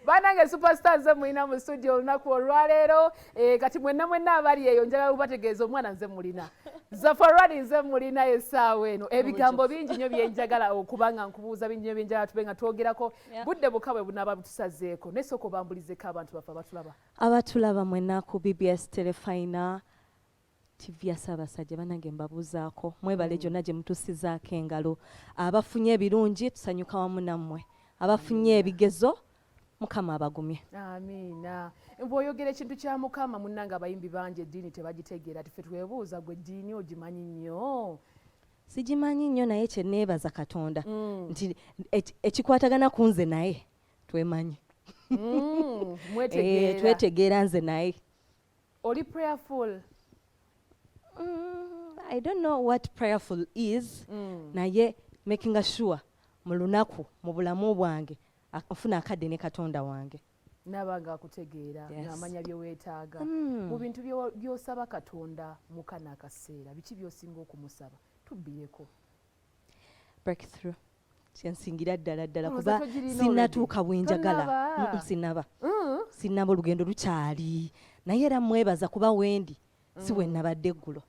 Banange superstars ze mulina mu studio olunaku olwaleero kati mwenna abali eyo njagala kubategeeza omwana nze mulina Zafaran nze mulina essaawa eno ebigambo bingi nnyo byenjagala okuba nga nkubuuza bingi nnyo byenjagala tube nga twogerako budde bukka bwe bunaaba butusazeeko naye sooka obambulizeko abantu baffe abatulaba mwenna ku BBS Telefina TV ya Ssaabasajja banange mbabuuzaako mwebale gyonna gye mutusizaako engalo abafunye ebirungi tusanyuka wamu nammwe abafunye ebigezo Mukama abagumye. Amiina. Bw'oyogera ekintu kya Mukama munnange abayimbi bangi eddiini tebagitegeera tiffe twebuuza gwe eddiini ogimanyi nnyo. Sigimanyi nnyo naye kye neebaza Katonda nti ekikwatagana ku nze naye twemanyi. Mwetegeera. Twetegeera nze naye. Oli prayerful? I don't know what prayerful is. Naye making sure mu lunaku mu bulamu bwange afuna akadde ne Katonda wange. Nabanga akutegeera n'amanya bye weetaaga. Mu bintu by'osaba Katonda mu kana akaseera biki by'osinga okumusaba tubbireko. Breakthrough. Kyensingira ddala kuba sinnatuuka bwenjagala. Sinnaba olugendo lukyali. Naye era mwebaza kuba wendi si we nabadde eggulo.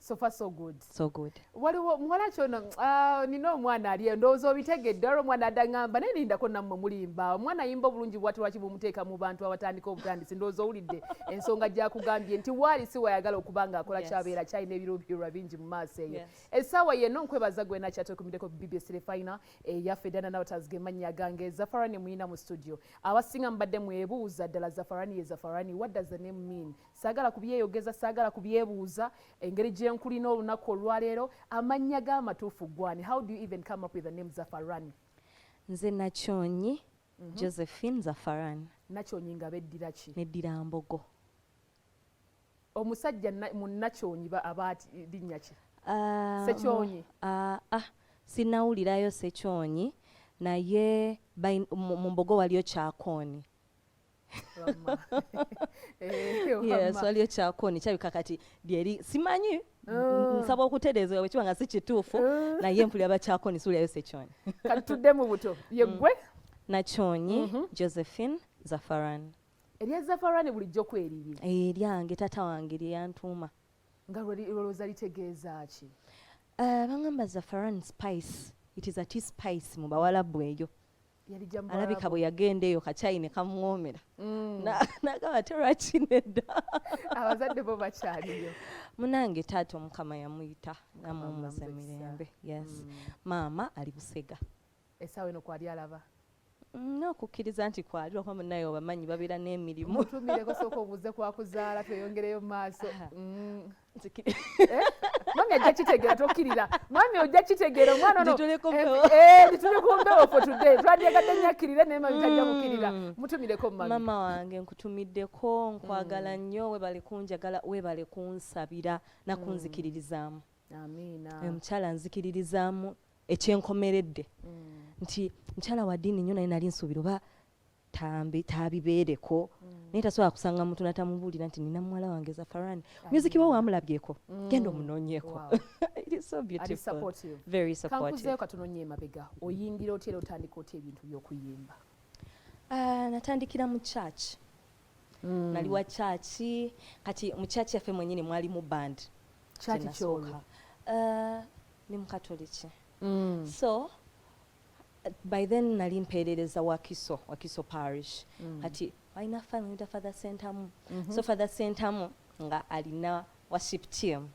So far so good. So good. Waliwo muwala kyono nina omwana ali ndowooza obitegedde olwo omwana addaŋŋamba naye nindako nammwe mulimba omwana ayimba obulungi bwati lwaki bumuteeka mu bantu abatandika obutandisi ndowooza owulidde ensonga gyakugambye nti waali si wayagala okuba ng'akola kyabeera kyalina ebiruubirirwa bingi mu maaso eyo essaawa yenno nkwebaza gwena akyatukumiddeko BBS Telefina eyaffe Dianah Nabatanzi gemannya gange Zafaran muyina mu studio abasinga mbadde mwebuuza ddala Zafaran ye Zafaran what does the name mean saagala kubyeyogeza saagala kubyebuuza engeri kulina olunaku olwaleero amannya g'amatuufu gwani how do you even come up with the name Zafaran? Nze Nakyonyi Josephine Zafaran. Nakyonyi nga beddira ki? Neddira Mbogo. Omusajja mu Nakyonyi aba linnya ki? Sekyonyi. Sinnawulirayo Sekyonyi naye mu Mbogo waliyo Kyakooni. Yes, waliyo Kyakooni kyabika kati lyeri simanyi nsaba okutereezebwa bwe kiba nga si kituufu naye mpulira Bakyakooni siwulirayo Sekyonyi. Kati tudde mu buto ye ggwe Nakyonyi Josephine Zafaran. Erya Zafaran bulijjo kweriri? Eryange taata wange lye yantuuma. Nga lwolooza litegeeza ki? Bangamba Zafaran spice. It is a tea spice mu Bawalabu eyo. Alabika bwe yagenda eyo kacaayi ne kamuwoomera nagamba terwaki nedda abazadde bo bakyaliyo munange taata Omukama yamuyita namumuza emirembe yes maama ali Busega essaawa eno kwali alaba n'okukkiriza nti kwali lwakuba munnaye obamanyi babeera n'emirimu mutumireko sooka obuuze kwakuzaala tweyongereyo mu maaso mami ajja kitegeera tokkirira mami ojja kitegeera omwana ono lituli ku mbewo fo tudde twandyegadde nnyo akkirire naye mami tajja mukkirira mutumireko mami mama wange nkutumiddeko nkwagala nnyo webale kunjagala webale kunsabira nakunzikiririzaamu amiina omukyala nzikiririzaamu ekyenkomeredde nti mukyala wa ddiini nnyo naye nali nsuubira oba taabibeereko naye tasobola kusanga muntu natamubuulira nti nina muwala wange Zafaran music we wamulabyeko genda omunoonyeeko. It is so beautiful. Very supportive. Kankuzeeyo katono nnyo emabega oyingira otya era otandika otya ebintu by'okuyimba? Natandikira mu church. Nali wa church kati mu church yaffe mwennyini mwali mu band. Church kyolo? Ni mu Katoliki. So by then nali mpeerereza Wakiso parish kati alina family da Father Sentamu so Father Sentamu nga alina worship team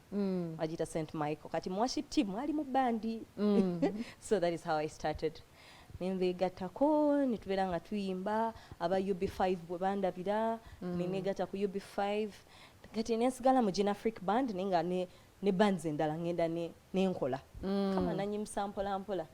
wajita St Michael kati mu worship team mwali mu bandi so that is how I started nenveegattako nitubeera nga tuyimba aba UB5 bwe bandabira neneegatta ku UB5 kati nensigala mu Gin Afric band nenga ne bands endala ngenda nenkola kama nanyimusa mpola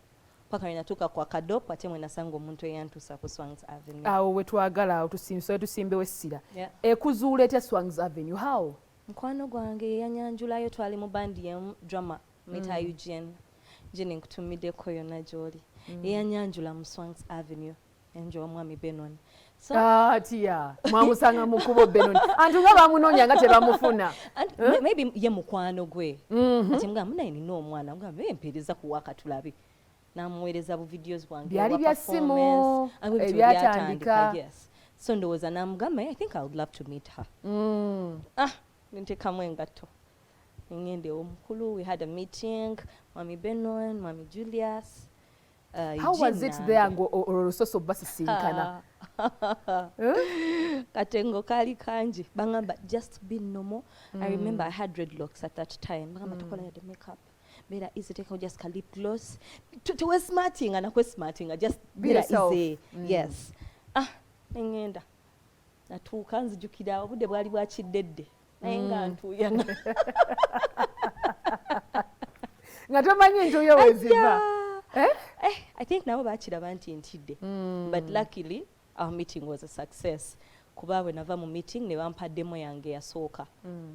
paka ninatuuka kwa Kadop ate mwe nasanga omuntu eyantuusa ku Swangs Avenue. Awo wetwagala tusimbewo essira. Ekuzuula etya Swangs Avenue how? Mukwano gwange yanyanjulayo twali mu bandi ya drama Meta Eugene. Jene nkutumiddeko yonna gy'oli. Yanyanjula mu Swangs Avenue enjo omwami Benon. So tia mwamusanga mu kubo Benon. Antu nga bamunoonya nga tebamufuna. Maybe ye mukwano gwe. Ati mga munaye nina omwana nga mpeereza ku waka tulabe. namuweereza bu videos bwange byali bya simu ebyatandika. Yes. So ndowooza namugamba I think I would love to meet her. Nintekamu engatto ngende omukulu. We had a meeting, Mami Benon, Mami Julius. How was it there ngo olusoso basisinkana? Katengo kali kanji bangamba just be normal. I remember I had dreadlocks at that time. Bangamba tukola ya the makeup. Better easy take out just lip gloss. To was smarting and akwe smarting just better easy. Yes. Ngenda. Natuuka nzijukira obudde bwali bwakiddedde. Naye nga ntuyana. Nga tomanyi ntuuyo weziva. I think nabo bakiraba nti ntidde. But luckily our meeting was a success. Kuba bwe nava mu meeting ne bampaddemu yange yasooka.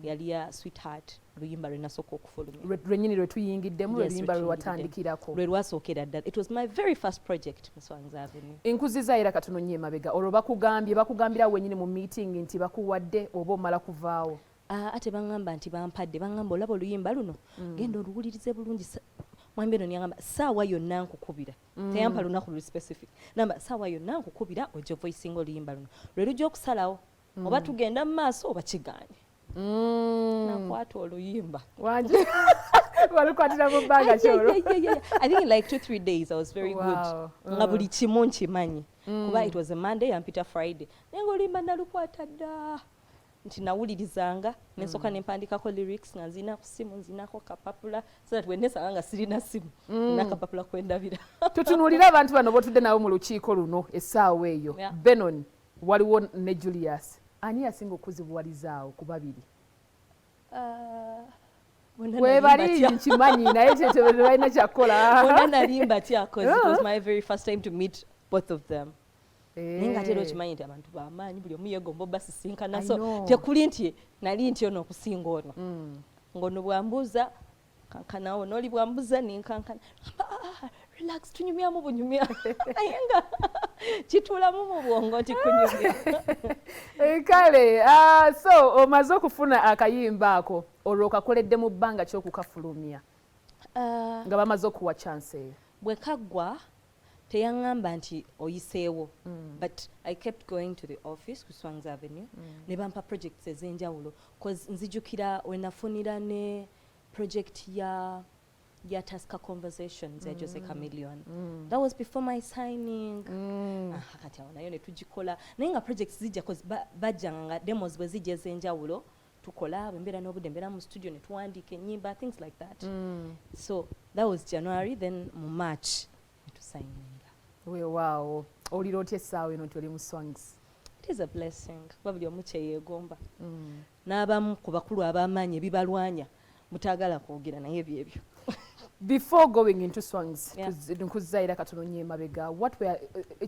Yali ya Sweetheart luyimba lwe nasooka okufulumya. Lwennyini lwe tuyingiddemu luyimba lwe watandikirako. Lwe lwasookera ddala. It was my very first project, Miss Wanza Avenue. Enkuziza era katono nnyo emabega. Olwo bakugambira wennyini mu meeting nti bakuwadde oba omala kuvaawo. Ate bangamba nti bampadde. Bangamba olaba oluyimba luno. Genda oluwulirize bulungi. Mwambe no nyangamba saawa yonna nkukubira. Teyampa lunaku luli specific. Namba saawa yonna nkukubira ojja voicing oluyimba luno. Lwe lujja okusalawo. Oba tugenda mu maaso oba kigaanye. Nakwata oluyimba. Wanje. Walukwatira mu bbanga kyolo. I think in like 2-3 days I was very good. Nga buli kimu nkimanyi. Kuba it was a Monday and Peter Friday. Nengo oluyimba nalukwata dda. Nti nawulirizanga nensoka nempandikako lyrics nga nzina ku simu nzinako kapapula so that wennesanga nga sirina simu nakapapula kwendabira. Tutunuulira abantu bano botudde nabo mu lukiiko luno essaawa eyo. Benon waliwo ne Julius. Ani yasinga okuzibuwalizaawo ku babiri? Webali nkimanyi naye tebalina kyakukola. Bonna nalimba tya because it was my very first time to meet both of them. Ninga tero okimanyi nti abantu bamaanyi buli omu yeegomba basisinkana so tekuli nti nali nti ono okusinga ono. Ngono bwambuuza kankanawo n'oli bwambuuza ninkankana relax tunyumyamu bunyumya naye nga kituulamu mu bwongo nti kunyumya. Kale so omaze okufuna akayimba ako olwo okakoledde mu bbanga ky'okukafulumya nga bamaze okuwa chance eyo? Bwe kaggwa teyaŋŋamba nti oyiseewo but I kept going to the office ku Swangs Avenue ne bampa projects ez'enjawulo cause nzijukira we nafunira ne project ya Tasker Conversations ya Jose Chameleon. That was before my signing. Kati awo nayo ne tugikola naye nga projects zijja cause bajjanga demos bwe zijja ez'enjawulo tukola bwembeera n'obudde mbeera mu studio ne tuwandiika ennyimba things like that. So that was January then mu March to sign. Wow. Oliro otya essaawa eno nti oli mu Swangs? It is a blessing. Kuba buli omu kyeyeegomba. N'abamu ku bakulu ab'amaanyi ebibalwanya mutaagala kwogera naye byebyo. Before going into Swangs, nkuzzaira katono nnyo emabega, what were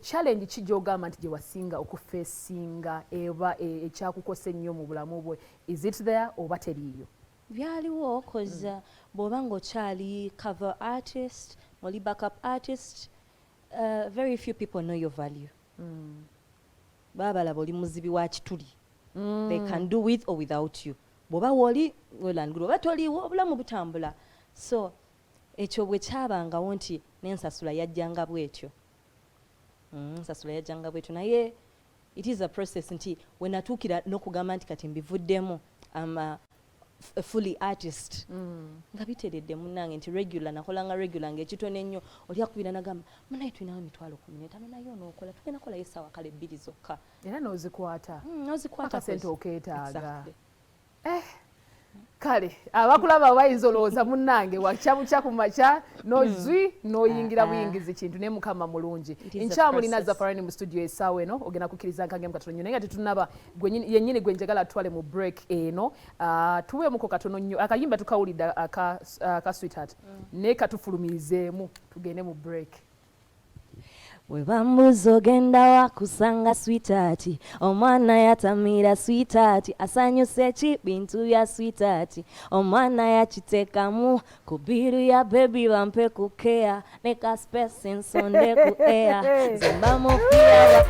challenge ki gy'ogamba nti gye wasinga okufeesinga eba ekyakukose ennyo mu bulamu bwe? Is it there oba teriiyo? Byaliwo cause bw'oba ng'okyali cover artist, oli backup artist, very few people know your value. Balaba oli muzibi wa kituli. They can do with or without you. Bw'oba woli welangula oba toliiwo obulamu butambula. So ekyo bwe kyabangawo nti n'ensasula yajjanga bwetyo. Nsasula yajjanga bwetyo naye it is a process nti we natuukira n'okugamba nti kati mbivuddemu a fully artist. Nga biteredde munnange nti regular nakolanga regular ng'ekitono ennyo oli akubira nagamba munaye tulinawo emitwalo 15 naye onookola tugenda kolayo essaawa kale 2 zokka. Era n'ozikwata. N'ozikwata akasente okeetaaga. Kale abakulaba bayinza olowooza munnange wakyabuca ku makya n'ozwi n'oyingira buyingizi kintu ne mukama mulungi. Nkyamulina Zafaran mu studio essaawa eno ogenda kukkiriza nkangemu katono nnyo naye nga tetunaba yennyini gwe njagala atwale mu break eno tuweemuko katono nnyo akayimba tukawulidde aka Sweetheart naye katufulumirizeemu tugende mu break. We bambuza ogenda wakusanga Sweetheart omwana yatamira Sweetheart asanyuse ki bintu bya Sweetheart omwana yakiteekamu ku biru ya baby bampe ku care ne ka space ensonde ku air zimba mupira